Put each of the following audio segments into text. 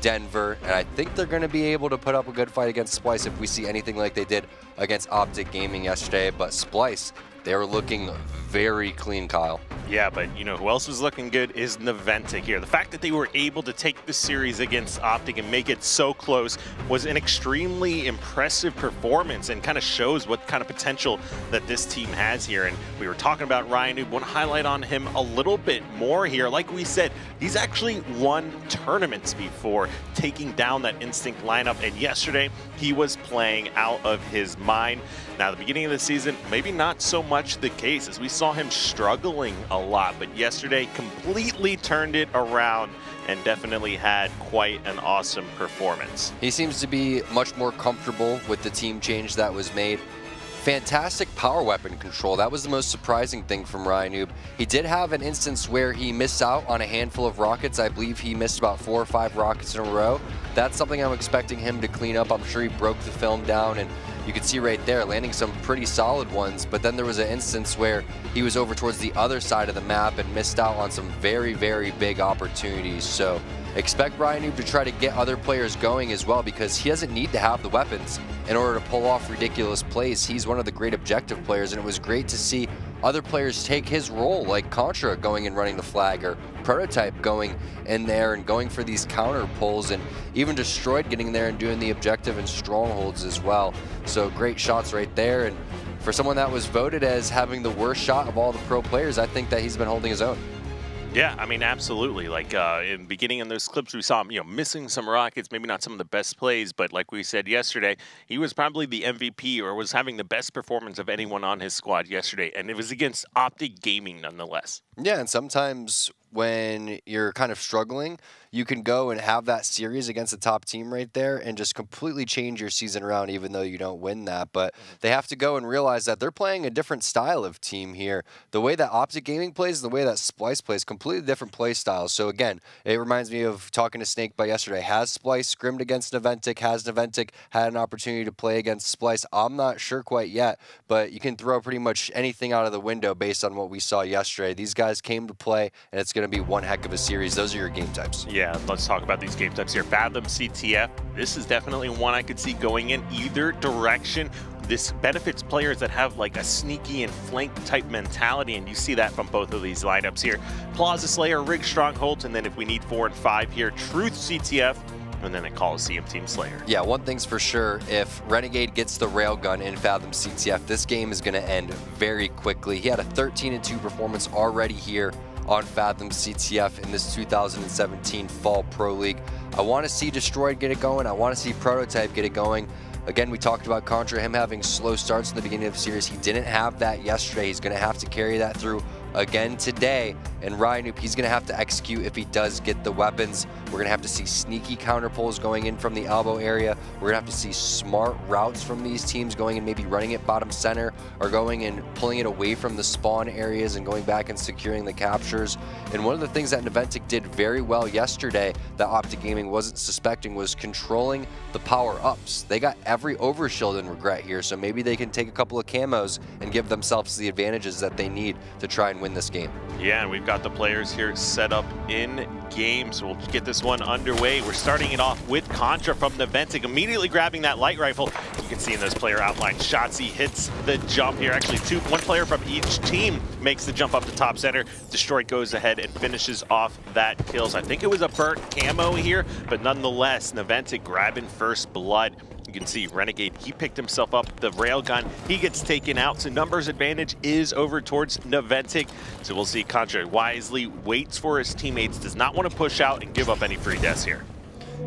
Denver, and I think they're going to be able to put up a good fight against Splyce if we see anything like they did against Optic Gaming yesterday. But Splyce, they were looking very clean, Kyle. Yeah, but you know who else was looking good is Naventic here. The fact that they were able to take the series against Optic and make it so close was an extremely impressive performance and kind of shows what kind of potential that this team has here. And we were talking about Ryan Noob. Want to highlight on him a little bit more here. Like we said, he's actually won tournaments before taking down that Instinct lineup, and yesterday he was playing out of his mind. Now, the beginning of the season, maybe not so much the case, as we saw him struggling a lot, but yesterday completely turned it around and definitely had quite an awesome performance. He seems to be much more comfortable with the team change that was made. Fantastic power weapon control. That was the most surprising thing from Ryan Noob. He did have an instance where he missed out on a handful of rockets. I believe he missed about 4 or 5 rockets in a row. That's something I'm expecting him to clean up. I'm sure he broke the film down, and you can see right there landing some pretty solid ones, but then there was an instance where he was over towards the other side of the map and missed out on some very, very big opportunities. So expect Ryan Noob to try to get other players going as well, because he doesn't need to have the weapons in order to pull off ridiculous plays. He's one of the great objective players, and it was great to see other players take his role, like Contra going and running the flag, or Prototype going in there and going for these counter pulls, and even Destroyed getting there and doing the objective and strongholds as well. So great shots right there, and for someone that was voted as having the worst shot of all the pro players, I think that he's been holding his own. Yeah, I mean, absolutely. Like in the beginning in those clips, we saw him, missing some rockets, maybe not some of the best plays, but like we said yesterday, he was probably the MVP or was having the best performance of anyone on his squad yesterday, and it was against Optic Gaming nonetheless. Yeah, and sometimes when you're kind of struggling, you can go and have that series against the top team right there and just completely change your season around, even though you don't win that. But they have to go and realize that they're playing a different style of team here. The way that Optic Gaming plays, the way that Splyce plays, completely different play styles. So again, it reminds me of talking to Snake by yesterday. Has Splyce scrimmed against Naventic? Has Naventic had an opportunity to play against Splyce? I'm not sure quite yet, but you can throw pretty much anything out of the window based on what we saw yesterday. These guys came to play, and it's going to be one heck of a series. Those are your game types. Yeah, let's talk about these game types here. Fathom, CTF. This is definitely one I could see going in either direction. This benefits players that have like a sneaky and flank type mentality, and you see that from both of these lineups here. Plaza Slayer, Rig Strongholds, and then if we need 4 and 5 here, Truth CTF, and then a Coliseum Team Slayer. Yeah, one thing's for sure, if Renegade gets the railgun in Fathom CTF, this game is going to end very quickly. He had a 13-2 performance already here on Fathom CTF in this 2017 Fall Pro League. I want to see Destroyed get it going. I want to see Prototype get it going. Again, we talked about Contra, him having slow starts in the beginning of the series. He didn't have that yesterday. He's going to have to carry that through again today. And Ryan Noob, he's going to have to execute if he does get the weapons. We're going to have to see sneaky counter pulls going in from the elbow area. We're going to have to see smart routes from these teams going and maybe running it bottom center, or going and pulling it away from the spawn areas and going back and securing the captures. And one of the things that Naventic did very well yesterday that Optic Gaming wasn't suspecting was controlling the power-ups. They got every overshield in Regret here, so maybe they can take a couple of camos and give themselves the advantages that they need to try and win this game. Yeah, and we've got the players here set up in game, so we'll get this one underway. We're starting it off with Contra from Naventic, immediately grabbing that light rifle. You can see in those player outline shots, he hits the jump here. Actually, one player from each team makes the jump up to top center. Destroyed goes ahead and finishes off that kill. So I think it was a burnt camo here, but nonetheless, Naventic grabbing first blood. You can see Renegade, he picked himself up the railgun. He gets taken out, so numbers advantage is over towards Naventic. So we'll see Contra wisely waits for his teammates, does not want to push out and give up any free deaths here.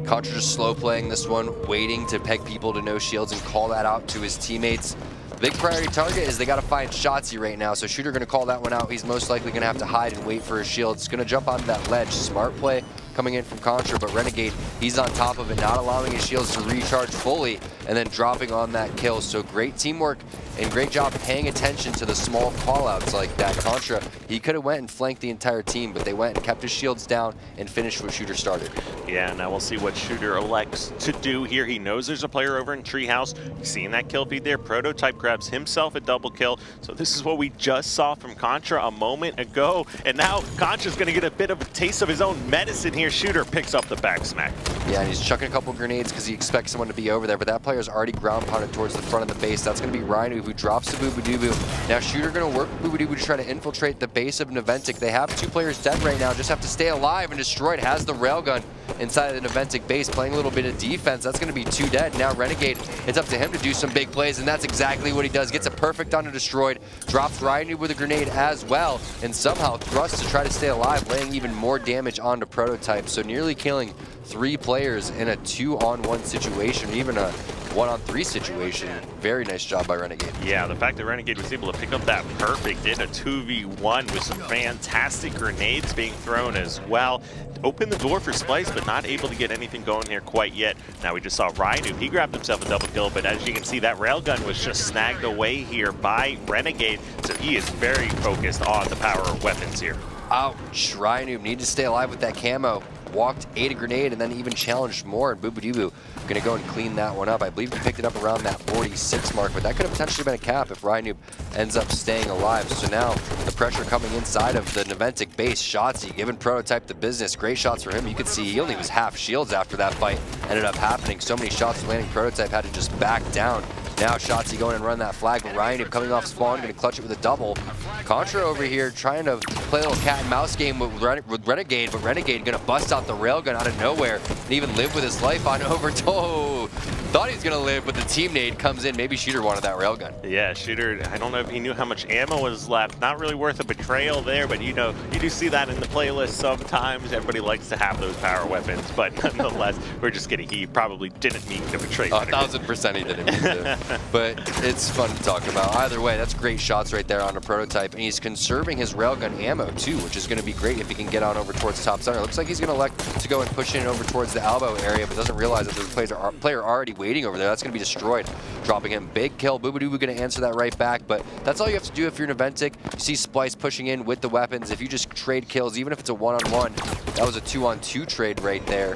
Contra just slow playing this one, waiting to peg people to no shields and call that out to his teammates. Big priority target is they got to find Shotzzy right now, so Shooter going to call that one out. He's most likely going to have to hide and wait for his shield. It's going to jump onto that ledge. Smart play coming in from Contra, but Renegade, he's on top of it, not allowing his shields to recharge fully, and then dropping on that kill. So great teamwork and great job paying attention to the small call-outs like that. Contra, he could have went and flanked the entire team, but they went and kept his shields down and finished what Shooter started. Yeah, now we'll see what Shooter elects to do here. He knows there's a player over in Treehouse. Seeing that kill feed there, Prototype grabs himself a double kill. So this is what we just saw from Contra a moment ago. And now Contra's going to get a bit of a taste of his own medicine here. Shooter picks up the back smack. Yeah, and he's chucking a couple grenades because he expects someone to be over there, but that player's already ground pounded towards the front of the base. That's going to be Rhino, who drops the Boobadooboo. Now Shooter going to work with Boobadooboo to try to infiltrate the base of Naventic. They have 2 players dead right now, just have to stay alive, and Destroyed has the railgun inside of the Naventic base, playing a little bit of defense. That's going to be 2 dead. Now Renegade, it's up to him to do some big plays, and that's exactly what he does. Gets a perfect onto Destroyed, drops Rhino with a grenade as well, and somehow thrusts to try to stay alive, laying even more damage onto Prototype. So nearly killing 3 players in a 2-on-1 situation, even a 1-on-3 situation. Very nice job by Renegade. Yeah, the fact that Renegade was able to pick up that perfect in a 2v1 with some fantastic grenades being thrown as well. Opened the door for Splyce, but not able to get anything going here quite yet. Now we just saw Rhino. He grabbed himself a double kill, but as you can see, that railgun was just snagged away here by Renegade. So he is very focused on the power of weapons here. Ouch, Rhino need to stay alive with that camo. Walked, ate a grenade, and then even challenged more, and Boobadooboo gonna go and clean that one up. I believe he picked it up around that 46 mark, but that could have potentially been a cap if Rhino ends up staying alive. So now the pressure coming inside of the Naventic base. Shotzzy giving Prototype the business. Great shots for him. You could see he only was half shields after that fight ended up happening. So many shots landing, Prototype had to just back down. Now Shotzzy going and run that flag, but Ryan coming off spawn, going to clutch it with a double. Contra over here trying to play a little cat and mouse game with Renegade, but Renegade going to bust out the railgun out of nowhere and even live with his life on over. Oh, thought he was going to live, but the team nade comes in. Maybe Shooter wanted that railgun. Yeah, Shooter, I don't know if he knew how much ammo was left. Not really worth a betrayal there, but you know, you do see that in the playlist sometimes. Everybody likes to have those power weapons, but nonetheless, we're just kidding. He probably didn't mean to betray. 1000% he didn't mean to. But it's fun to talk about. Either way, that's great shots right there on a Prototype, and he's conserving his railgun ammo too, which is going to be great if he can get on over towards top center. Looks like he's going to elect to go and push in over towards the elbow area, but doesn't realize that there's a player already waiting over there. That's going to be Destroyed, dropping him. Big kill. Boobadooboo going to answer that right back, but that's all you have to do if you're Naventic. You see Splyce pushing in with the weapons. If you just trade kills, even if it's a 1-on-1, that was a 2-on-2 trade right there.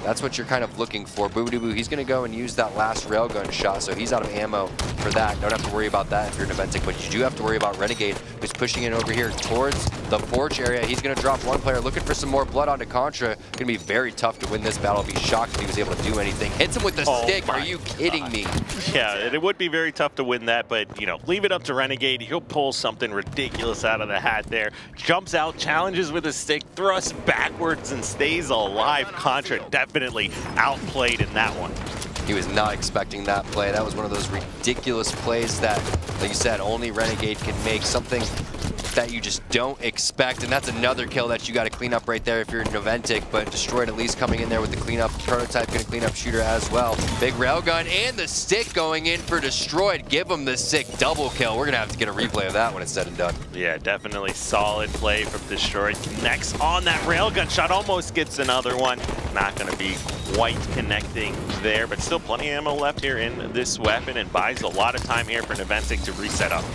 That's what you're kind of looking for. Boobadooboo, he's going to go and use that last railgun shot, so he's out of ammo for that. Don't have to worry about that if you're Naventic, but you do have to worry about Renegade, who's pushing in over here towards the porch area. He's going to drop one player, looking for some more blood onto Contra. Going to be very tough to win this battle. Be shocked if he was able to do anything. Hits him with the stick. Are you kidding me? Yeah, it would be very tough to win that, but, you know, leave it up to Renegade. He'll pull something ridiculous out of the hat there. Jumps out, challenges with a stick, thrusts backwards, and stays alive. Contra definitely outplayed in that one. He was not expecting that play. That was one of those ridiculous plays that, like you said, only Renegade can make. Something that you just don't expect, and that's another kill that you got to clean up right there if you're Naventic, but Destroyed at least coming in there with the cleanup. Prototype going to clean up Shooter as well. Big railgun and the stick going in for Destroyed. Give him the sick double kill. We're going to have to get a replay of that when it's said and done. Yeah, definitely solid play from Destroyed. Connects on that railgun shot, almost gets another one. Not going to be quite connecting there, but still plenty of ammo left here in this weapon, and buys a lot of time here for Naventic to reset up.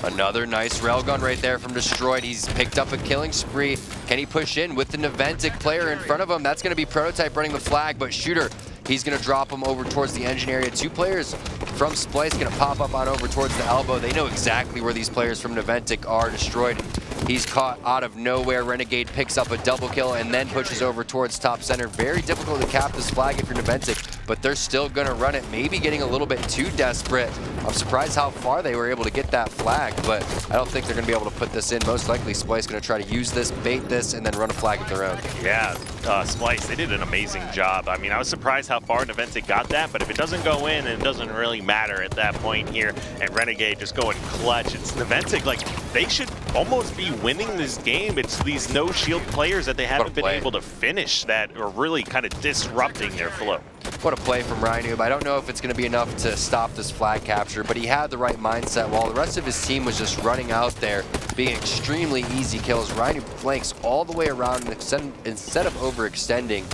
Another nice railgun right there from Destroyed. He's picked up a killing spree. Can he push in with the Naventic player in front of him? That's going to be Prototype running the flag, but Shooter, he's going to drop him over towards the engine area. 2 players from Splyce going to pop up on over towards the elbow. They know exactly where these players from Naventic are. Destroyed, he's caught out of nowhere. Renegade picks up a double kill and then pushes over towards top center. Very difficult to cap this flag if you're Naventic, but they're still going to run it, maybe getting a little bit too desperate. I'm surprised how far they were able to get that flag, but I don't think they're going to be able to put this in. Most likely Splyce going to try to use this, bait this, and then run a flag of their own. Yeah, Splyce, they did an amazing job. I mean, I was surprised how far Naventic got that, but if it doesn't go in, it doesn't really matter at that point here. And Renegade just going clutch. It's Naventic, like, they should almost be winning this game. It's these no-shield players that they haven't been able to finish that are really kind of disrupting their flow. What a play from Rhino. I don't know if it's going to be enough to stop this flag capture, but he had the right mindset while the rest of his team was just running out there, being extremely easy kills. Rhino flanks all the way around, and instead of overextending,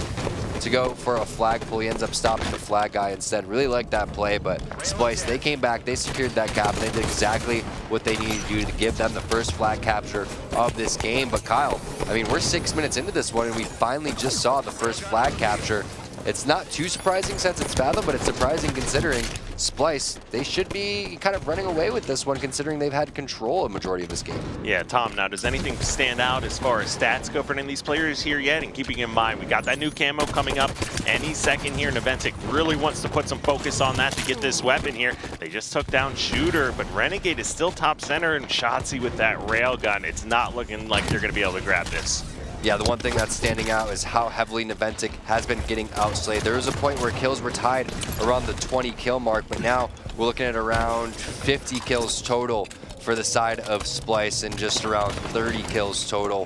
to go for a flag pull. He ends up stopping the flag guy instead. Really like that play, but Splyce, they came back, they secured that cap, and they did exactly what they needed to do to give them the first flag capture of this game. But Kyle, I mean, we're 6 minutes into this one, and we finally just saw the first flag capture. It's not too surprising since it's Fathom, but it's surprising considering Splyce, they should be kind of running away with this one considering they've had control a majority of this game. Yeah, Tom, now does anything stand out as far as stats go for any of these players here yet? And keeping in mind, we got that new camo coming up any second here. Naventic really wants to put some focus on that to get this weapon here. They just took down Shooter, but Renegade is still top center, and Shotzzy with that railgun. It's not looking like they're going to be able to grab this. Yeah, the one thing that's standing out is how heavily Naventic has been getting outslayed. There was a point where kills were tied around the 20 kill mark, but now we're looking at around 50 kills total for the side of Splyce and just around 30 kills total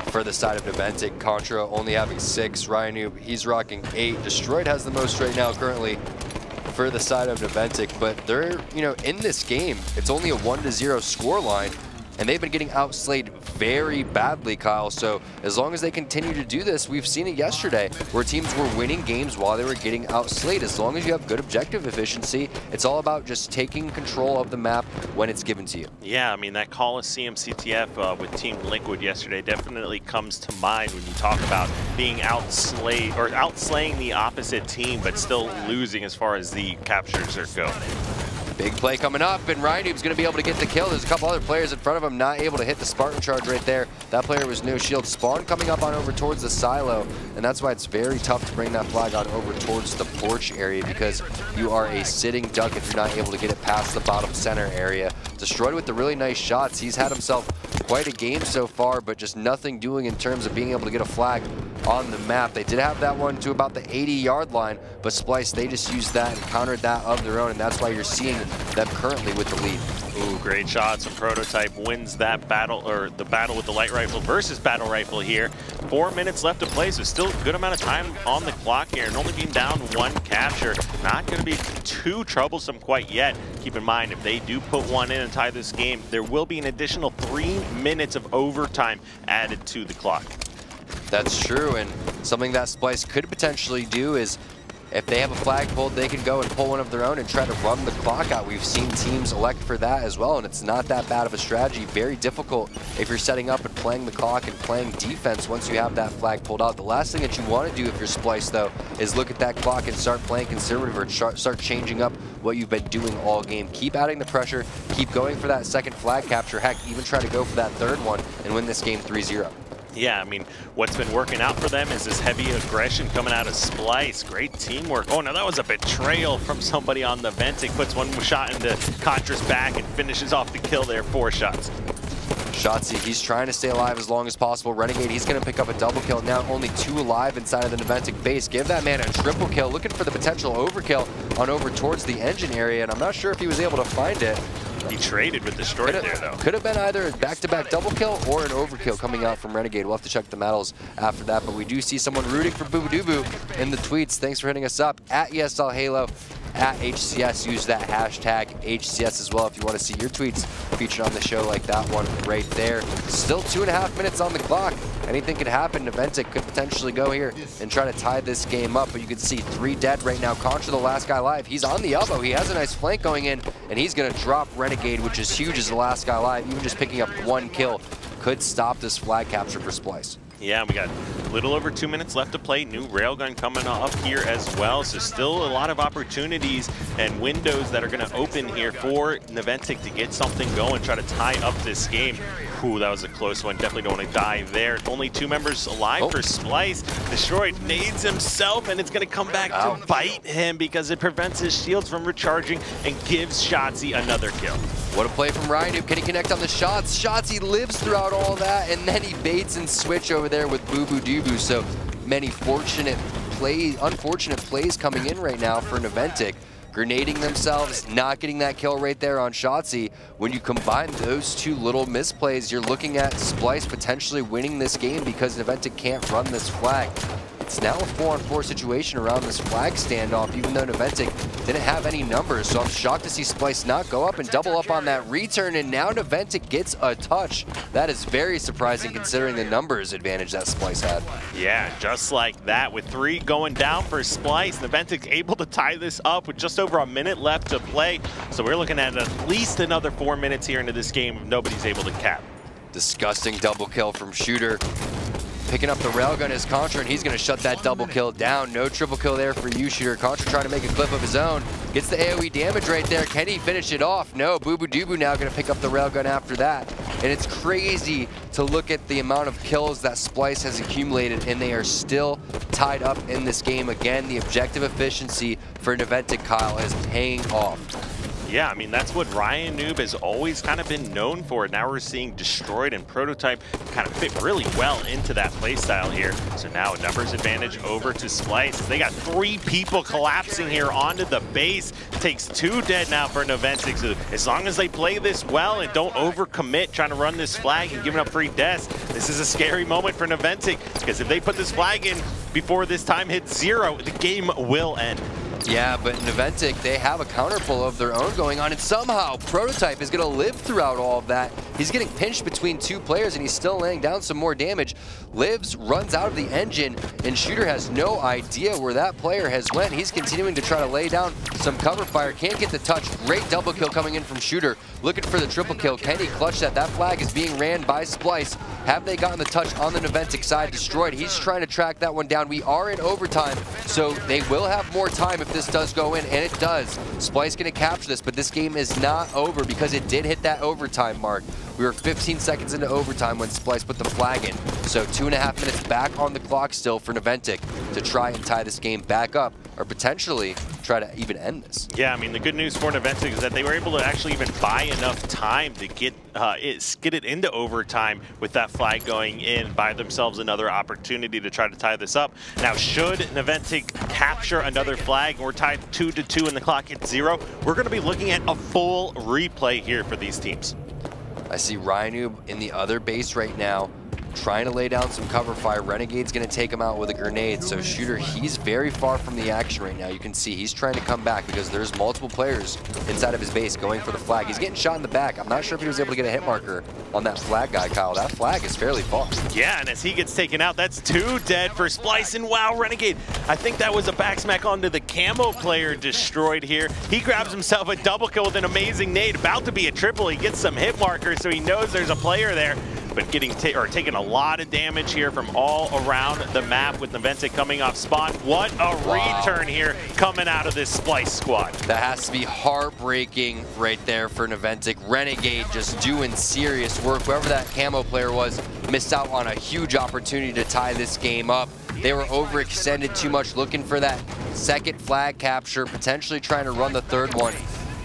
for the side of Naventic. Contra only having 6. Ryan, he's rocking 8. Destroyed has the most right now currently for the side of Naventic, but they're, you know, in this game, it's only a 1-0 score line. And they've been getting outslayed very badly, Kyle. So as long as they continue to do this, we've seen it yesterday where teams were winning games while they were getting outslayed. As long as you have good objective efficiency, it's all about just taking control of the map when it's given to you. Yeah, I mean, that Coliseum CTF with Team Liquid yesterday definitely comes to mind when you talk about being outslayed or outslaying the opposite team, but still losing as far as the captures are going. Big play coming up, and Ryan going to be able to get the kill. There's a couple other players in front of him not able to hit the Spartan charge right there. That player was no shield. Spawn coming up on over towards the silo, and that's why it's very tough to bring that flag on over towards the porch area because you are a sitting duck if you're not able to get it past the bottom center area. Destroyed with the really nice shots. He's had himself quite a game so far, but just nothing doing in terms of being able to get a flag on the map. They did have that one to about the 80-yard line, but Splyce, they just used that and countered that of their own, and that's why you're seeing them currently with the lead. Ooh, great shots from Prototype. Wins that battle, or the battle with the light rifle versus battle rifle here. 4 minutes left to play, so still a good amount of time on the clock here, and only being down 1 capture. Not going to be too troublesome quite yet. Keep in mind, if they do put one in and tie this game, there will be an additional 3 minutes of overtime added to the clock. That's true, and something that Splyce could potentially do is if they have a flag pulled, they can go and pull one of their own and try to run the clock out. We've seen teams elect for that as well, and it's not that bad of a strategy. Very difficult if you're setting up and playing the clock and playing defense once you have that flag pulled out. The last thing that you want to do if you're Splyce, though, is look at that clock and start playing conservative or start changing up what you've been doing all game. Keep adding the pressure, keep going for that second flag capture. Heck, even try to go for that third one and win this game 3-0. Yeah, I mean, what's been working out for them is this heavy aggression coming out of Splyce. Great teamwork. Oh, no, that was a betrayal from somebody on Naventic. Puts one shot into Contra's back and finishes off the kill there. 4 shots. Shotzzy, he's trying to stay alive as long as possible. Renegade, he's going to pick up a double kill. Now only 2 alive inside of the Naventic base. Give that man a triple kill. Looking for the potential overkill on over towards the engine area, and I'm not sure if he was able to find it. He traded with Destroyed there, though. Could have been either a back-to-back double kill or an overkill coming out from Renegade. We'll have to check the medals after that, but we do see someone rooting for Boo-Boo-Doo-Boo in the tweets. Thanks for hitting us up at ESL Halo, at HCS. Use that hashtag HCS as well if you want to see your tweets featured on the show like that one right there. Still 2.5 minutes on the clock. Anything could happen. Naventic could potentially go here and try to tie this game up, but you can see 3 dead right now. Contra, the last guy alive. He's on the elbow. He has a nice flank going in, and he's going to drop Renegade, which is huge as the last guy alive. Even just picking up 1 kill could stop this flag capture for Splyce. Yeah, we got a little over 2 minutes left to play. New railgun coming up here as well. So still a lot of opportunities and windows that are going to open here for Naventic to get something going, try to tie up this game. Ooh, that was a close one. Definitely don't want to die there. Only 2 members alive for Splyce. Destroyed nades himself, and it's going to come back to bite him because it prevents his shields from recharging and gives Shotzzy another kill. What a play from Ryan. Can he connect on the shots? Shotzzy lives throughout all that, and then he baits and switch over there with Boo-Boo-Doo-Boo. So many unfortunate plays coming in right now for Naventic. Grenading themselves, not getting that kill right there on Shotzzy. When you combine those 2 little misplays, you're looking at Splyce potentially winning this game because Naventic can't run this flag. It's now a 4-on-4 situation around this flag standoff, even though Naventic didn't have any numbers. So I'm shocked to see Splyce not go up and double up on that return, and now Naventic gets a touch. That is very surprising considering the numbers advantage that Splyce had. Yeah, just like that, with 3 going down for Splyce, Naventic able to tie this up with just over a minute left to play. So we're looking at least another 4 minutes here into this game if nobody's able to cap. Disgusting double kill from Shooter. Picking up the railgun is Contra, and he's going to shut that double kill down. No triple kill there for you, Shooter. Contra trying to make a clip of his own. Gets the AoE damage right there. Can he finish it off? No, Boo Boo Doo Boo now going to pick up the railgun after that. And it's crazy to look at the amount of kills that Splyce has accumulated, and they are still tied up in this game. Again, the objective efficiency for Naventic, Kyle, is paying off. Yeah, I mean, that's what Ryan Noob has always kind of been known for. Now we're seeing Destroyed and Prototype kind of fit really well into that playstyle here. So now a numbers advantage over to Splyce. They got 3 people collapsing here onto the base. Takes 2 dead now for Naventic. So as long as they play this well and don't overcommit trying to run this flag and giving up free deaths, this is a scary moment for Naventic, because if they put this flag in before this time hits 0, the game will end. Yeah, but Naventic, they have a counter pull of their own going on, and somehow Prototype is going to live throughout all of that. He's getting pinched between 2 players, and he's still laying down some more damage. Lives, runs out of the engine, and Shooter has no idea where that player has went. He's continuing to try to lay down some cover fire. Can't get the touch. Great double kill coming in from Shooter. Looking for the triple kill. Can he clutch that? That flag is being ran by Splyce. Have they gotten the touch on the Naventic side? Destroyed. He's trying to track that one down. We are in overtime, so they will have more time if this does go in, and it does. Splyce going to capture this, but this game is not over because it did hit that overtime mark. We were 15 seconds into overtime when Splyce put the flag in. So 2.5 minutes back on the clock still for Naventic to try and tie this game back up, or potentially try to even end this. Yeah, I mean, the good news for Naventic is that they were able to actually even buy enough time to get it into overtime with that flag going in, buy themselves another opportunity to try to tie this up. Now, should Naventic capture another flag, and we're tied 2-2 and the clock hits 0, we're going to be looking at a full replay here for these teams. I see Ryan in the other base right now, trying to lay down some cover fire. Renegade's going to take him out with a grenade. So Shooter, he's very far from the action right now. You can see he's trying to come back because there's multiple players inside of his base going for the flag. He's getting shot in the back. I'm not sure if he was able to get a hit marker on that flag guy, Kyle. That flag is fairly far. Yeah, and as he gets taken out, that's 2 dead for Splyce. And wow, Renegade, I think that was a back smack onto the camo player. Destroyed here. He grabs himself a double kill with an amazing nade. About to be a triple. He gets some hit markers, so he knows there's a player there. But taking a lot of damage here from all around the map with Naventic coming off spawn. What a return here coming out of this Splyce squad. That has to be heartbreaking right there for Naventic. Renegade just doing serious work. Whoever that camo player was missed out on a huge opportunity to tie this game up. They were overextended too much, looking for that second flag capture, potentially trying to run the 3rd one.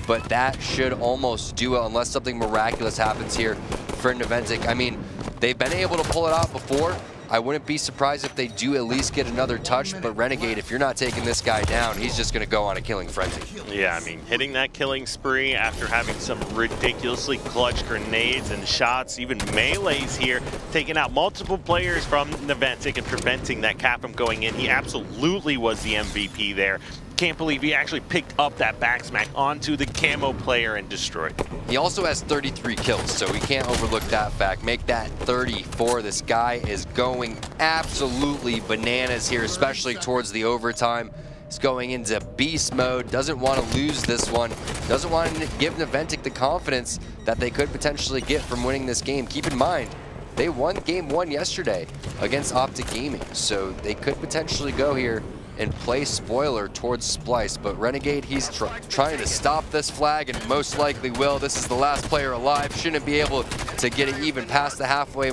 But that should almost do it unless something miraculous happens here for Naventic. I mean, they've been able to pull it out before. I wouldn't be surprised if they do at least get another touch, but Renegade, if you're not taking this guy down, he's just going to go on a killing frenzy. Yeah, I mean, hitting that killing spree after having some ridiculously clutch grenades and shots, even melees here, taking out multiple players from Naventic and preventing that cap from going in. He absolutely was the MVP there. Can't believe he actually picked up that back smack onto the camo player and destroyed. He also has 33 kills, so we can't overlook that fact. Make that 34. This guy is going absolutely bananas here, especially towards the overtime. He's going into beast mode, doesn't want to lose this one, doesn't want to give Naventic the confidence that they could potentially get from winning this game. Keep in mind, they won game 1 yesterday against Optic Gaming, so they could potentially go here and play spoiler towards Splyce, but Renegade, he's trying to stop this flag and most likely will. This is the last player alive. Shouldn't be able to get it even past the halfway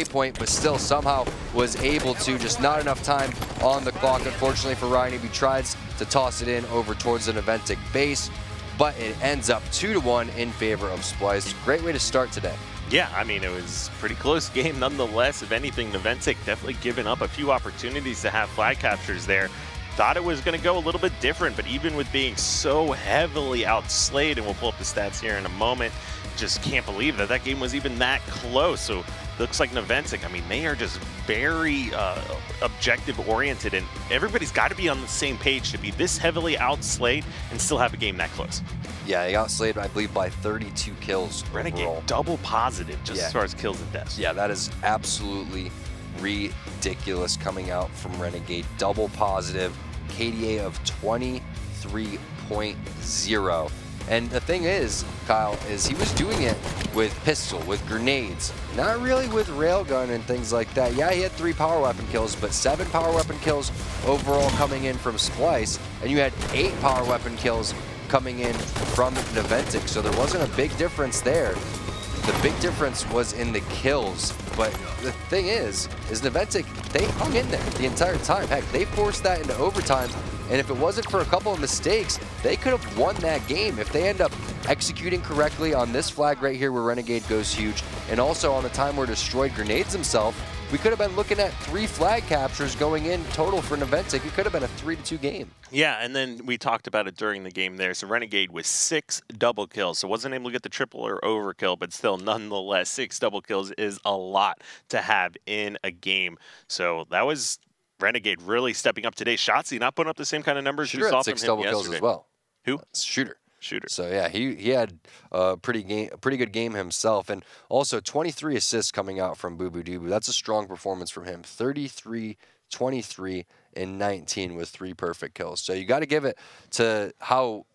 point, but still somehow was able to. Just not enough time on the clock, unfortunately for Ryan. He tries to toss it in over towards the Naventic base, but it ends up 2-1 in favor of Splyce. Great way to start today. Yeah, I mean, it was a pretty close game nonetheless. If anything, Naventic definitely given up a few opportunities to have flag captures there. Thought it was going to go a little bit different, but even with being so heavily outslayed, and we'll pull up the stats here in a moment, just can't believe that that game was even that close. So looks like Naventic, I mean, they are just very objective-oriented, and everybody's got to be on the same page to be this heavily outslayed and still have a game that close. Yeah, he got slayed, I believe, by 32 kills Renegade overall. Double positive just as far as kills and deaths. Yeah, that is absolutely ridiculous coming out from Renegade. Double positive, KDA of 23.0. And the thing is, Kyle, is he was doing it with pistol, with grenades, not really with railgun and things like that. Yeah, he had 3 power weapon kills, but 7 power weapon kills overall coming in from Splyce, and you had 8 power weapon kills coming in from Naventic, so there wasn't a big difference there. The big difference was in the kills, but the thing is Naventic, they hung in there the entire time. Heck, they forced that into overtime, and if it wasn't for a couple of mistakes, they could have won that game. If they end up executing correctly on this flag right here where Renegade goes huge, and also on the time where Destroyed grenades himself, we could have been looking at 3 flag captures going in total for Naventic. It could have been a 3-2 game. Yeah, and then we talked about it during the game there. So Renegade with 6 double kills. So wasn't able to get the triple or overkill, but still, nonetheless, 6 double kills is a lot to have in a game. So that was Renegade really stepping up today. Shotzzy not putting up the same kind of numbers Shooter you saw had from 6 him double yesterday. kills as well. Who? Shooter. Shooter. So yeah, he had a pretty good game himself, and also 23 assists coming out from Boo Boo Doo. That's a strong performance from him. 33, 23, and 19 with 3 perfect kills. So you got to give it to how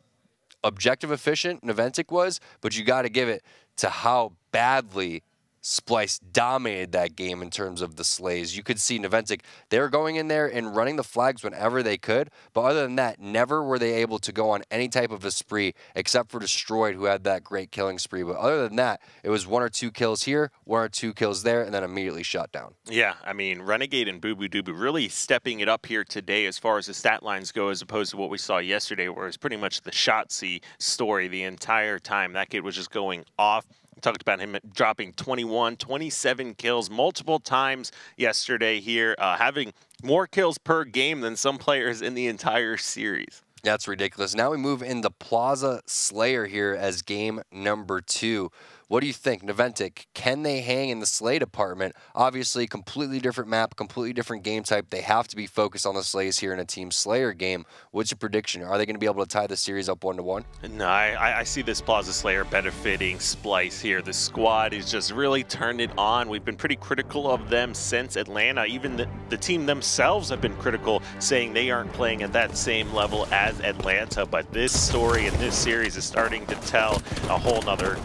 objective efficient Naventic was, but you got to give it to how badly Splyce dominated that game in terms of the slays. You could see Naventic, they were going in there and running the flags whenever they could, but other than that, never were they able to go on any type of a spree except for Destroyed, who had that great killing spree. But other than that, it was 1 or 2 kills here, 1 or 2 kills there, and then immediately shut down. Yeah, I mean, Renegade and Boo Boo Doo really stepping it up here today as far as the stat lines go, as opposed to what we saw yesterday, where it was pretty much the Shotzzy story the entire time. That kid was just going off. Talked about him dropping 21, 27 kills multiple times yesterday here, having more kills per game than some players in the entire series. That's ridiculous. Now we move into Plaza Slayer here as game number 2. What do you think, Naventic? Can they hang in the Slay department? Obviously, completely different map, completely different game type. They have to be focused on the Slays here in a Team Slayer game. What's your prediction? Are they going to be able to tie the series up 1-1? No, I see this Plaza Slayer benefiting Splyce here. The squad is just really turned it on. We've been pretty critical of them since Atlanta. Even the team themselves have been critical, saying they aren't playing at that same level as Atlanta. But this story in this series is starting to tell a whole nother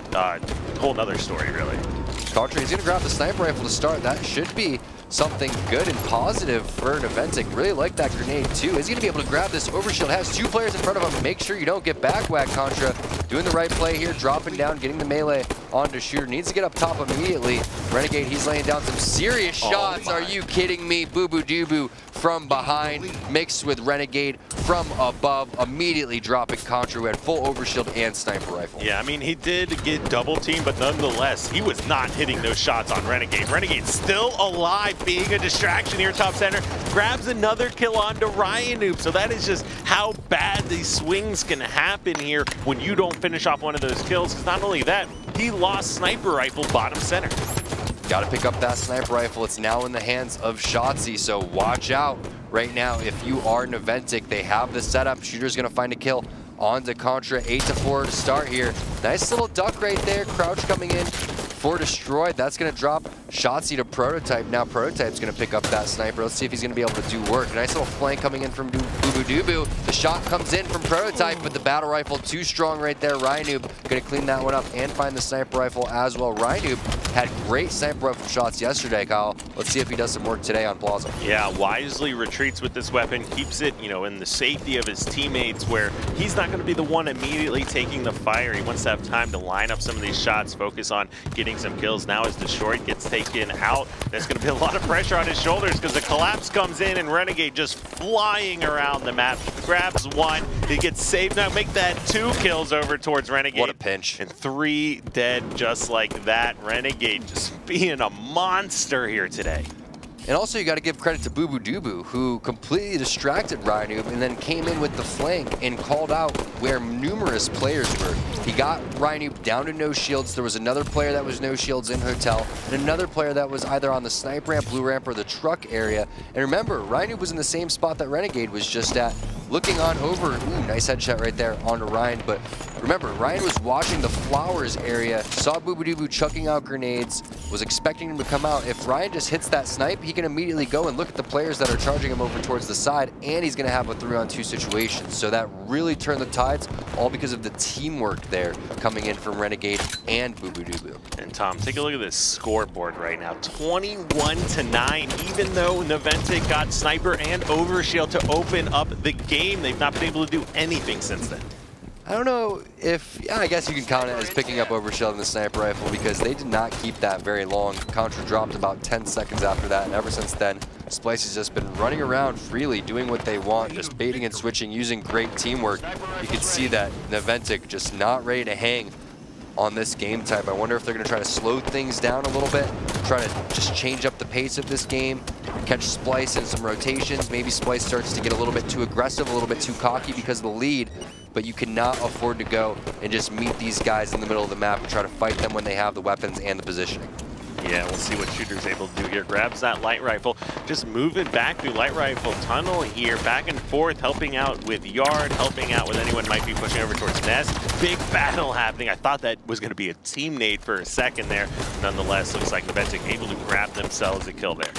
story, really. Contra, he's going to grab the sniper rifle to start. That should be something good and positive for Naventic. Really like that grenade, too. Is he going to be able to grab this overshield? Has 2 players in front of him. Make sure you don't get back whacked, Contra. Doing the right play here, dropping down, getting the melee onto Shooter. Needs to get up top immediately. Renegade, he's laying down some serious shots. Are you kidding me? Boo Boo Doo Boo from behind, mixed with Renegade from above, immediately dropping Contra, who had full overshield and sniper rifle. Yeah, I mean, he did get double teamed, but nonetheless, he was not hitting those shots on Renegade. Renegade still alive, being a distraction here, top center. Grabs another kill onto Ryan Noob. So that is just how bad these swings can happen here when you don't finish off one of those kills. Because not only that, he lost sniper rifle bottom center. Got to pick up that sniper rifle. It's now in the hands of Shotzzy, so watch out right now. If you are Naventic, they have the setup. Shooter's going to find a kill onto Contra. 8-4 to start here. Nice little duck right there. Crouch coming in for Destroyed. That's going to drop Shotzzy to Prototype. Now Prototype's going to pick up that sniper. Let's see if he's going to be able to do work. Nice little flank coming in from Boo Boo Doo Boo. The shot comes in from Prototype, but the battle rifle too strong right there. Ryanoob going to clean that one up and find the sniper rifle as well. Ryanoob had great sniper rifle shots yesterday, Kyle. Let's see if he does some work today on Plaza. Yeah, wisely retreats with this weapon, keeps it, in the safety of his teammates, where he's not going to be the one immediately taking the fire. He wants to have time to line up some of these shots, focus on getting some kills. Now as Destroyed gets taken out, there's going to be a lot of pressure on his shoulders because the collapse comes in and Renegade just flying around the map. Grabs 1, he gets saved. Now make that 2 kills over towards Renegade. What a pinch. And 3 dead just like that. Renegade just being a monster here today. And also, you got to give credit to Bubudubu, who completely distracted Ryanoob and then came in with the flank and called out where numerous players were. He got Ryanoob down to no shields. There was another player that was no shields in Hotel, and another player that was either on the snipe ramp, blue ramp, or the truck area. And remember, Ryanoob was in the same spot that Renegade was just at, looking on over. Ooh, nice headshot right there onto Ryan. But remember, Ryan was watching the flowers area, saw Bubudubu chucking out grenades, was expecting him to come out. If Ryan just hits that snipe, he can immediately go and look at the players that are charging him over towards the side, and he's going to have a 3-on-2 situation. So that really turned the tides, all because of the teamwork there coming in from Renegade and Bubudubu. And Tom, take a look at this scoreboard right now. 21-9, even though Naventic got Sniper and Overshield to open up the game, they've not been able to do anything since then. I don't know if, yeah, I guess you can count it as picking up Overshield and the sniper rifle, because they did not keep that very long. Contra dropped about 10 seconds after that, and ever since then, Splyce has just been running around freely, doing what they want, just baiting and switching, using great teamwork. You can see that Naventic just not ready to hang on this game type. I wonder if they're going to try to slow things down a little bit, try to just change up the pace of this game, catch Splyce in some rotations. Maybe Splyce starts to get a little bit too aggressive, a little bit too cocky because of the lead, but you cannot afford to go and just meet these guys in the middle of the map and try to fight them when they have the weapons and the positioning. Yeah, we'll see what Shooter's able to do here. Grabs that light rifle, just move it back through light rifle tunnel here, back and forth, helping out with Yard, helping out with anyone might be pushing over towards Nest. Big battle happening. I thought that was going to be a team nade for a second there. Nonetheless, looks like Naventic able to grab themselves a kill there.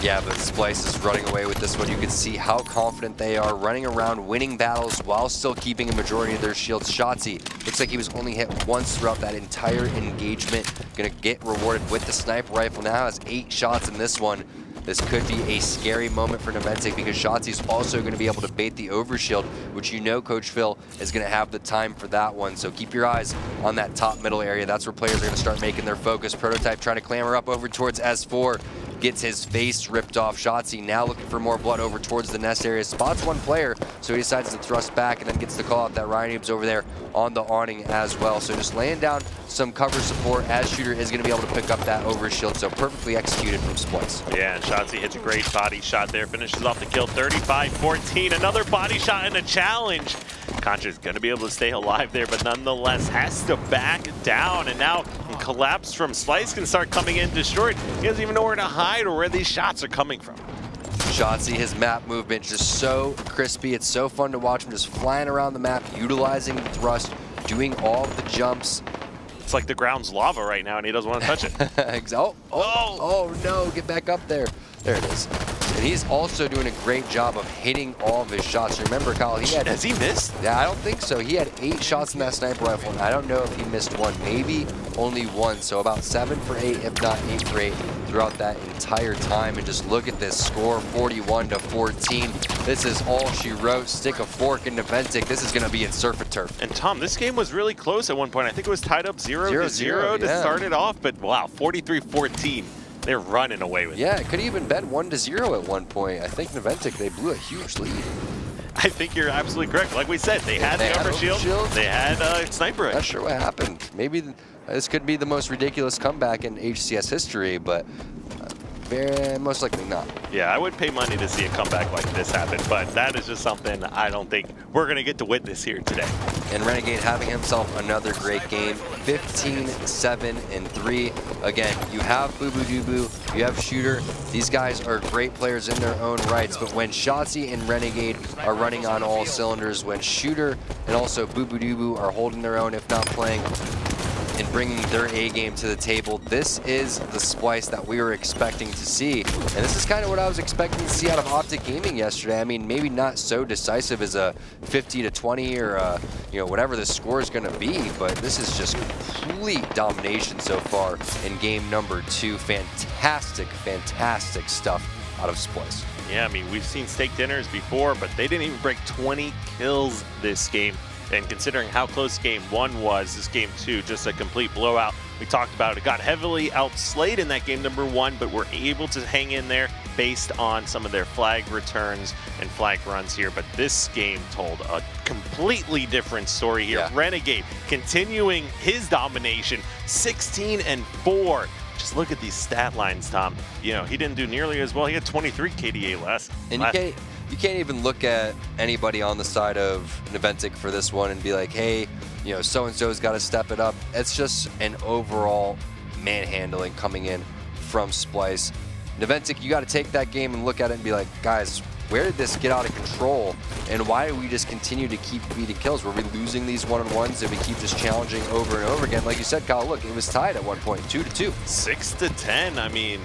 Yeah, but Splyce is running away with this one. You can see how confident they are, running around, winning battles while still keeping a majority of their shields. Shotzzy looks like he was only hit once throughout that entire engagement. Gonna get rewarded with the sniper rifle. Now has 8 shots in this one. This could be a scary moment for Naventic, because Shotzzy's also going to be able to bait the overshield, which you know Coach Phil is going to have the time for that one. So keep your eyes on that top middle area. That's where players are going to start making their focus. Prototype trying to clamber up over towards S4. Gets his face ripped off. Shotzzy now looking for more blood over towards the nest area. Spots one player, so he decides to thrust back and then gets the call out that Ryanoob over there on the awning as well. So just laying down some cover support as Shooter is going to be able to pick up that overshield. So perfectly executed from Splyce. Yeah, and Shotzzy hits a great body shot there. Finishes off the kill 35-14. Another body shot and a challenge. Contra's going to be able to stay alive there, but nonetheless has to back down. And now collapse from Splyce can start coming in destroyed. He doesn't even know where to hide or where these shots are coming from. Shotzzy, his map movement just so crispy. It's so fun to watch him just flying around the map, utilizing the thrust, doing all of the jumps. It's like the ground's lava right now, and he doesn't want to touch it. Oh no, get back up there. There it is. And he's also doing a great job of hitting all of his shots. Remember, Kyle, Has he missed? Yeah, I don't think so. He had 8 shots in that sniper rifle, and I don't know if he missed one. Maybe only one. So about 7 for 8, if not 8 for 8 throughout that entire time. And just look at this score, 41-14. This is all she wrote. Stick a fork in Naventic. This is going to be in surf and turf. And Tom, this game was really close at one point. I think it was tied up 0-0 to start it off, but wow, 43-14. They're running away with it. Yeah, it could have even been 1-0 at one point. I think Naventic, they blew a huge lead. I think you're absolutely correct. Like we said, they had the overshield, they had sniper. Not sure what happened. Maybe this could be the most ridiculous comeback in HCS history, but most likely not. Yeah, I would pay money to see a comeback like this happen, but that is just something I don't think we're going to get to witness here today. And Renegade having himself another great game, 15-7-3. Again, you have Bubudubu, you have Shooter. These guys are great players in their own rights, but when Shotzzy and Renegade are running on all cylinders, when Shooter and also Bubudubu are holding their own, if not playing, and bringing their A game to the table, this is the Splyce that we were expecting to see. And this is kind of what I was expecting to see out of Optic Gaming yesterday. I mean, maybe not so decisive as a 50-20 or whatever the score is going to be, but this is just complete domination so far in game number 2. Fantastic, fantastic stuff out of Splyce. Yeah, I mean, we've seen steak dinners before, but they didn't even break 20 kills this game. And considering how close game 1 was, this game 2, just a complete blowout. We talked about it. Got heavily outslayed in that game number 1, but were able to hang in there based on some of their flag returns and flag runs here. But this game told a completely different story here. Yeah. Renegade continuing his domination, 16-4. just look at these stat lines, Tom. You know, he didn't do nearly as well. He had 23 KDA less. And you can't even look at anybody on the side of Naventic for this one and be like, hey, you know, so-and-so's got to step it up. It's just an overall manhandling coming in from Splyce. Naventic, you got to take that game and look at it and be like, guys, where did this get out of control? And why do we just continue to keep beating kills? Were we losing these one-on-ones? Did we keep just challenging over and over again? Like you said, Kyle, look, it was tied at one point, 2-2. 6-10. I mean,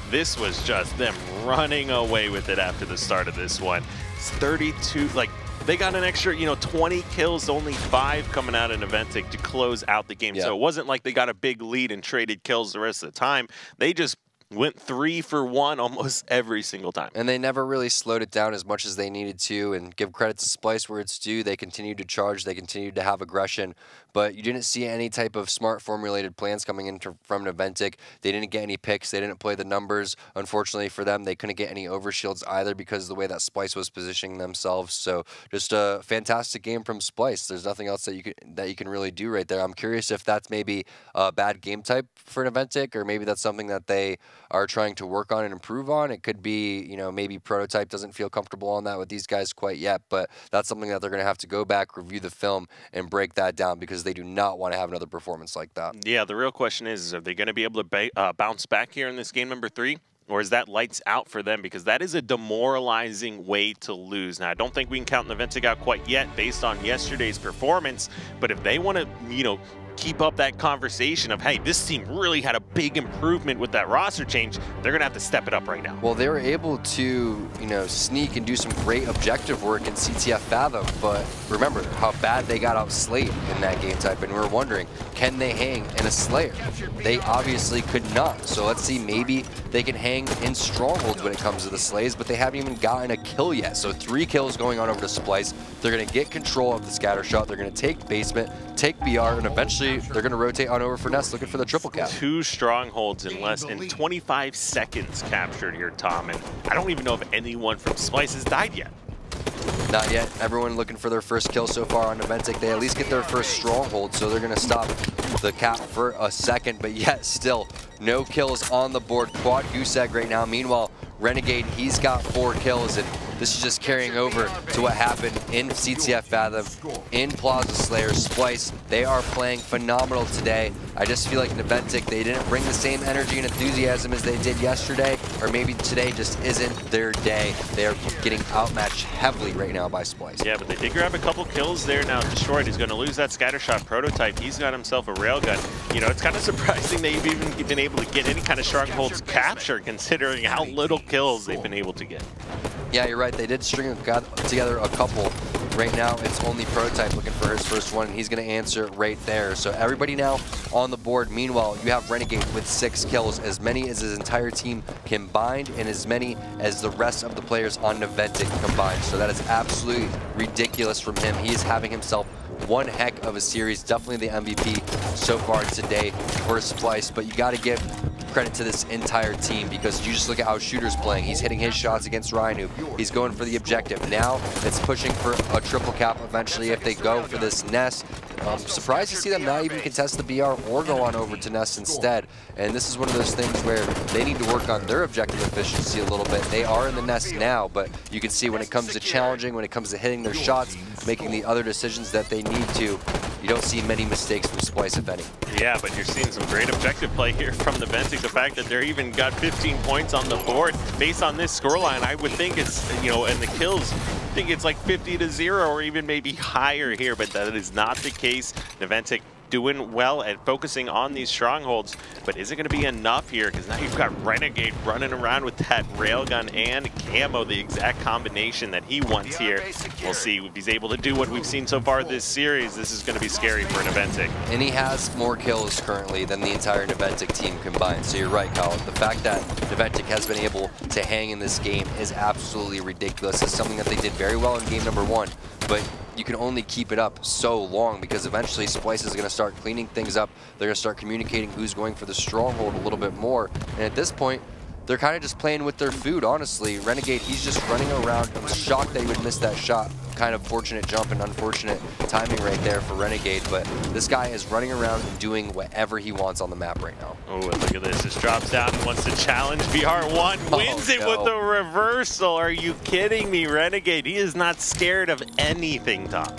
this was just them running away with it after the start of this one. It's 32, like, they got an extra, you know, 20 kills, only 5 coming out of Naventic to close out the game. Yeah. So it wasn't like they got a big lead and traded kills the rest of the time. They just went 3 for 1 almost every single time. And they never really slowed it down as much as they needed to, and give credit to Splyce where it's due. They continued to charge, they continued to have aggression, but you didn't see any type of smart formulated plans coming in from Naventic. They didn't get any picks, they didn't play the numbers. Unfortunately for them, they couldn't get any overshields either because of the way that Splyce was positioning themselves. So just a fantastic game from Splyce. There's nothing else that you can really do right there. I'm curious if that's maybe a bad game type for Naventic, or maybe that's something that they are trying to work on and improve on. It could be, you know, maybe Prototype doesn't feel comfortable on that with these guys quite yet, but that's something that they're going to have to go back, review the film, and break that down, because they do not want to have another performance like that. Yeah, the real question is are they going to be able to bounce back here in this game number 3? Or is that lights out for them? Because that is a demoralizing way to lose. Now, I don't think we can count Naventic out quite yet based on yesterday's performance, but if they want to, you know, keep up that conversation of, hey, this team really had a big improvement with that roster change, they're going to have to step it up right now. Well, they were able to, you know, sneak and do some great objective work in CTF Fathom, but remember how bad they got outslayed in that game type, and we're wondering, can they hang in a Slayer? They obviously could not, so let's see, maybe they can hang in Strongholds when it comes to the Slays, but they haven't even gotten a kill yet. So 3 kills going on over to Splyce. They're going to get control of the scatter shot, they're going to take basement, take BR, and eventually they're going to rotate on over for Nest, looking for the triple cap. 2 Strongholds in less than 25 seconds captured here, Tom, and I don't even know if anyone from Splyce has died yet. Not yet. Everyone looking for their first kill so far on Naventic. They at least get their first Stronghold, so they're going to stop the cap for a second, but yet still no kills on the board. Quad goose egg right now. Meanwhile, Renegade, he's got 4 kills, and this is just carrying over to what happened in CTF Fathom, in Plaza Slayer. Splyce, they are playing phenomenal today. I just feel like Naventic, they didn't bring the same energy and enthusiasm as they did yesterday, or maybe today just isn't their day. They are getting outmatched heavily right now by Splyce. Yeah, but they did grab a couple kills there. Now Destroyed, he's going to lose that scatter shot. Prototype, he's got himself a railgun. You know, it's kind of surprising they've even been able to get any kind of Strongholds capture, considering how little kills they've been able to get. Yeah, you're right. They did string together a couple. Right now, it's only Prototype looking for his first one, and he's going to answer right there. So everybody now on the board. Meanwhile, you have Renegade with 6 kills, as many as his entire team combined, and as many as the rest of the players on Naventic combined. So that is absolutely ridiculous from him. He is having himself one heck of a series. Definitely the MVP so far today for Splyce, but you got to give credit to this entire team, because you just look at how Shooter's playing. He's hitting his shots against Rhino. He's going for the objective. Now it's pushing for a triple cap eventually if they go for this Nest. I'm surprised to see them not even contest the BR or go on over to Nest instead. And this is one of those things where they need to work on their objective efficiency a little bit. They are in the Nest now, but you can see when it comes to challenging, when it comes to hitting their shots, making the other decisions that they need to, you don't see many mistakes from Splyce, if any. Yeah, but you're seeing some great objective play here from the Naventic. The fact that they're even got 15 points on the board based on this scoreline, I would think it's, you know, and the kills, I think it's like 50-0 or even maybe higher here, but that is not the case. Naventic doing well at focusing on these Strongholds, but is it going to be enough here? Because now you've got Renegade running around with that railgun and camo, the exact combination that he wants here. We'll see if he's able to do what we've seen so far this series. This is going to be scary for Naventic. And he has more kills currently than the entire Naventic team combined. So you're right, Kyle. The fact that Naventic has been able to hang in this game is absolutely ridiculous. It's something that they did very well in game number 1, but you can only keep it up so long, because eventually Splyce is going to start cleaning things up. They're going to start communicating who's going for the Stronghold a little bit more. And at this point, they're kind of just playing with their food, honestly. Renegade, he's just running around. I'm shocked that he would miss that shot kind of fortunate jump and unfortunate timing right there for Renegade, but this guy is running around and doing whatever he wants on the map right now. Oh, look at this. This drops down and wants to challenge. VR1 wins it with the reversal. Are you kidding me, Renegade? He is not scared of anything, Tom.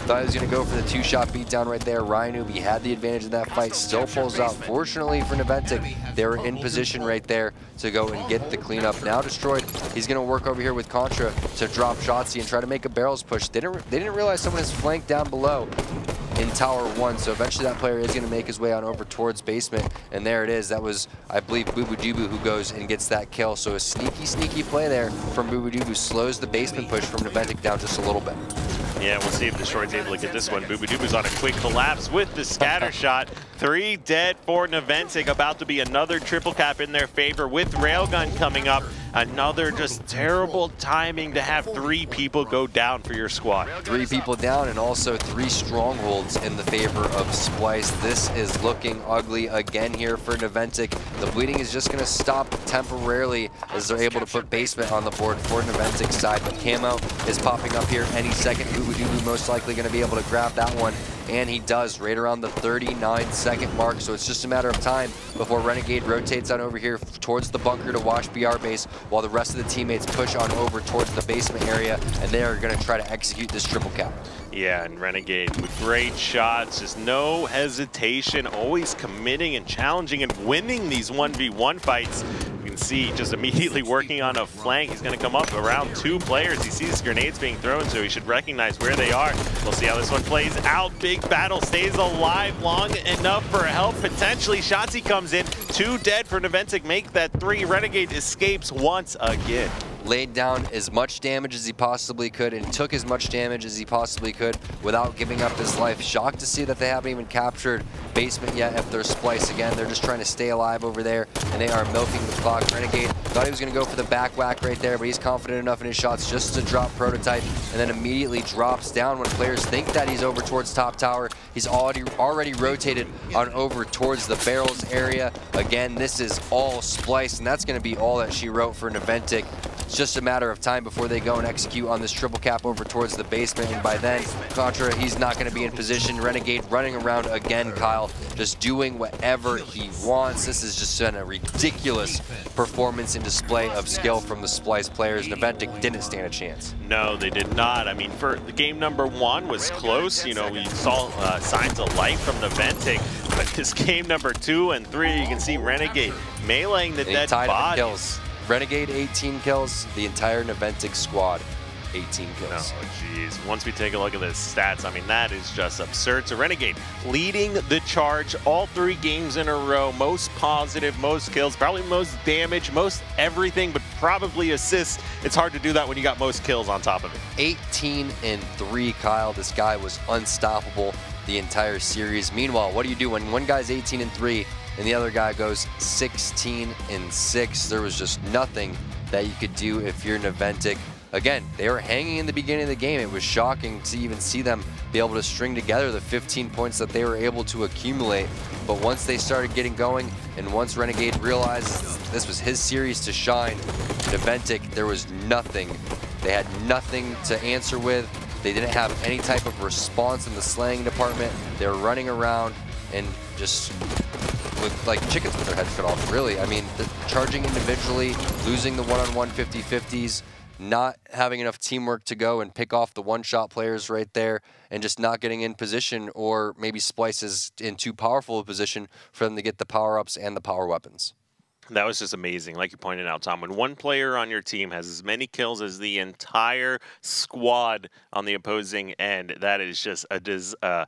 Thought he was going to go for the two-shot beatdown right there. Ryan Newby had the advantage in that fight, still pulls out. Fortunately for Naventic, they were in position right there to go and get the cleanup. Now destroyed. He's going to work over here with Contra to drop Shotzi and try to make a barrels push. They didn't realize someone is flanked down below in Tower 1, so eventually that player is going to make his way on over towards basement, and there it is. That was, I believe, Bubudubu who goes and gets that kill. So a sneaky play there from Bubudubu slows the basement push from Naventic down just a little bit. Yeah, we'll see if Destroyed's able to get this one. Bubudubu's on a quick collapse with the scatter shot. 3 dead for Naventic. About to be another triple cap in their favor with Railgun coming up. Another just terrible timing to have 3 people go down for your squad. 3 people down and also 3 strongholds in the favor of Splyce. This is looking ugly again here for Naventic. The bleeding is just going to stop temporarily as they're able to put basement on the board for Naventic's side. But Camo is popping up here any second. Bubudubu most likely going to be able to grab that one. And he does right around the 39-second mark, so it's just a matter of time before Renegade rotates on over here towards the bunker to wash BR base, while the rest of the teammates push on over towards the basement area, and they are going to try to execute this triple cap. Yeah, and Renegade with great shots, just no hesitation, always committing and challenging and winning these 1v1 fights. You can see just immediately working on a flank. He's going to come up around 2 players. He sees grenades being thrown, so he should recognize where they are. We'll see how this one plays out. Big battle stays alive long enough for help. Potentially, Shotzi comes in. 2 dead for Naventic. Make that 3. Renegade escapes once again. Laid down as much damage as he possibly could and took as much damage as he possibly could without giving up his life. Shocked to see that they haven't even captured basement yet if they're Splyce again. They're just trying to stay alive over there, and they are milking the clock. Renegade thought he was going to go for the back whack right there, but he's confident enough in his shots just to drop Prototype, and then immediately drops down when players think that he's over towards top tower. He's already rotated on over towards the barrels area. Again, this is all Splyce, and that's going to be all that she wrote for Naventic. It's just a matter of time before they go and execute on this triple cap over towards the basement, and by then, Contra, he's not going to be in position. Renegade running around again, Kyle, just doing whatever he wants. This has just been a ridiculous performance and display of skill from the Splyce players. Naventic didn't stand a chance. No, they did not. I mean, for the game number 1 was close. You know, we saw signs of life from Naventic, but this game number 2 and 3, you can see Renegade meleeing the dead bodies. Renegade 18 kills, the entire Naventic squad 18 kills. Oh, jeez. Once we take a look at the stats, I mean, that is just absurd. So Renegade leading the charge all 3 games in a row. Most positive, most kills, probably most damage, most everything, but probably assists. It's hard to do that when you got most kills on top of it. 18-3, Kyle. This guy was unstoppable the entire series. Meanwhile, what do you do when one guy's 18-3 and the other guy goes 16-6? There was just nothing that you could do if you're Naventic. Again, they were hanging in the beginning of the game. It was shocking to even see them be able to string together the 15 points that they were able to accumulate. But once they started getting going, and once Renegade realized this was his series to shine, Naventic, there was nothing. They had nothing to answer with. They didn't have any type of response in the slaying department. They were running around and just with like chickens with their heads cut off, really. I mean, charging individually, losing the one-on-one 50-50s, not having enough teamwork to go and pick off the one-shot players right there, and just not getting in position, or maybe Splyce is in too powerful a position for them to get the power-ups and the power weapons. That was just amazing. Like you pointed out, Tom, when one player on your team has as many kills as the entire squad on the opposing end, that is just a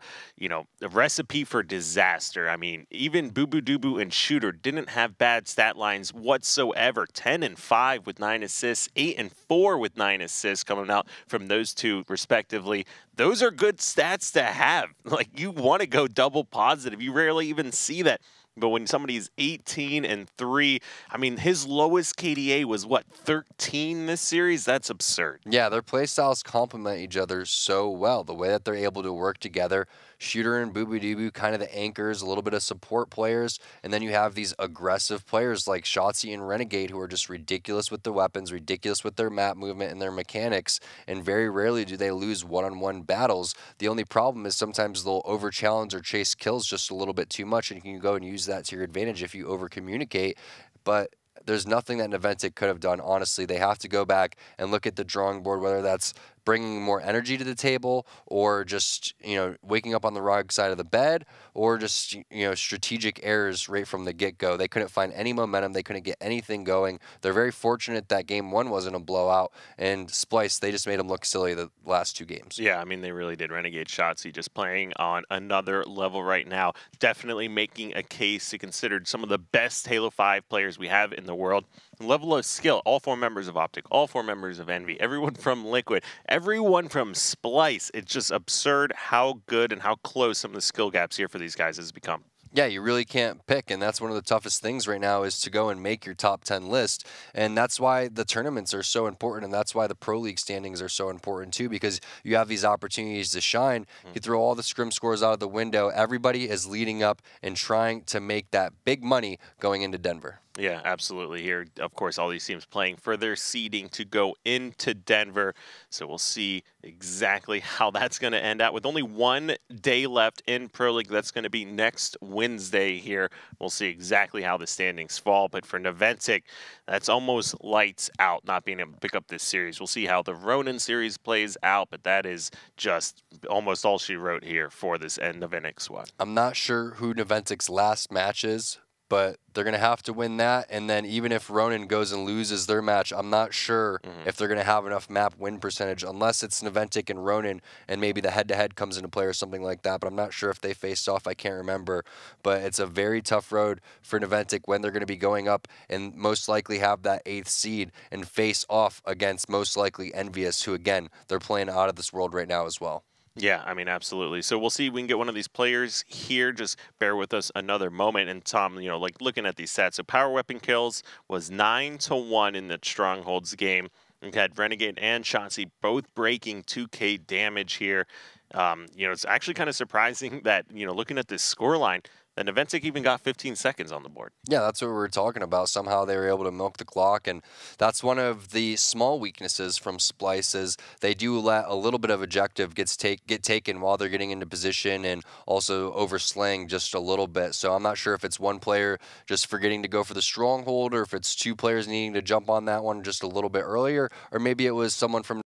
recipe for disaster. I mean, even Bubudubu and Shooter didn't have bad stat lines whatsoever. 10-5 with 9 assists, 8-4 with 9 assists coming out from those 2 respectively. Those are good stats to have. Like, you want to go double positive. You rarely even see that. But when somebody's 18-3, I mean, his lowest KDA was what, 13 this series? That's absurd. Yeah, their play styles complement each other so well. The way that they're able to work together, Shooter and Boo Boo Doo kind of the anchors, a little bit of support players, and then you have these aggressive players like Shotzi and Renegade who are just ridiculous with the weapons, ridiculous with their map movement and their mechanics, and very rarely do they lose one-on-one battles. The only problem is sometimes they'll over-challenge or chase kills just a little bit too much, and you can go and use that to your advantage if you over-communicate, but there's nothing that Naventic could have done, honestly. They have to go back and look at the drawing board, whether that's bringing more energy to the table or just, waking up on the wrong side of the bed or just, strategic errors right from the get-go. They couldn't find any momentum. They couldn't get anything going. They're very fortunate that game one wasn't a blowout, and Splyce, they just made them look silly the last two games. Yeah, I mean, they really did. Renegade Shotzi just playing on another level right now. Definitely making a case to consider some of the best Halo 5 players we have in the world. Level of skill, all 4 members of Optic, all 4 members of Envy, everyone from Liquid, everyone from Splyce. It's just absurd how good and how close some of the skill gaps here for these guys has become. Yeah, you really can't pick, and that's one of the toughest things right now is to go and make your top 10 list, and that's why the tournaments are so important, and that's why the Pro League standings are so important too, because you have these opportunities to shine. You throw all the scrim scores out of the window. Everybody is leading up and trying to make that big money going into Denver. Yeah, absolutely. Here, of course, all these teams playing for their seeding to go into Denver. So we'll see exactly how that's going to end out. With only 1 day left in Pro League, that's going to be next Wednesday here. We'll see exactly how the standings fall. But for Naventic, that's almost lights out, not being able to pick up this series. We'll see how the Ronin series plays out, but that is just almost all she wrote here for this Naventic squad. I'm not sure who Naventic's last match is, but they're going to have to win that. And then even if Ronin goes and loses their match, I'm not sure if they're going to have enough map win percentage, unless it's Naventic and Ronin and maybe the head-to-head comes into play or something like that. But I'm not sure if they faced off. I can't remember. But it's a very tough road for Naventic when they're going to be going up and most likely have that 8th seed and face off against most likely Envious, who, again, they're playing out of this world right now as well. Yeah, I mean, absolutely. So we'll see if we can get one of these players here. Just bear with us another moment. And Tom, like looking at these stats, so power weapon kills was 9-1 in the Strongholds game. We had Renegade and Shotzi both breaking 2K damage here. It's actually kind of surprising that, looking at this scoreline, that Naventic even got 15 seconds on the board. Yeah, that's what we were talking about. Somehow they were able to milk the clock, and that's one of the small weaknesses from Splyce is they do let a little bit of objective get taken while they're getting into position and also overslaying just a little bit. So I'm not sure if it's one player just forgetting to go for the stronghold or if it's 2 players needing to jump on that one just a little bit earlier, or maybe it was someone from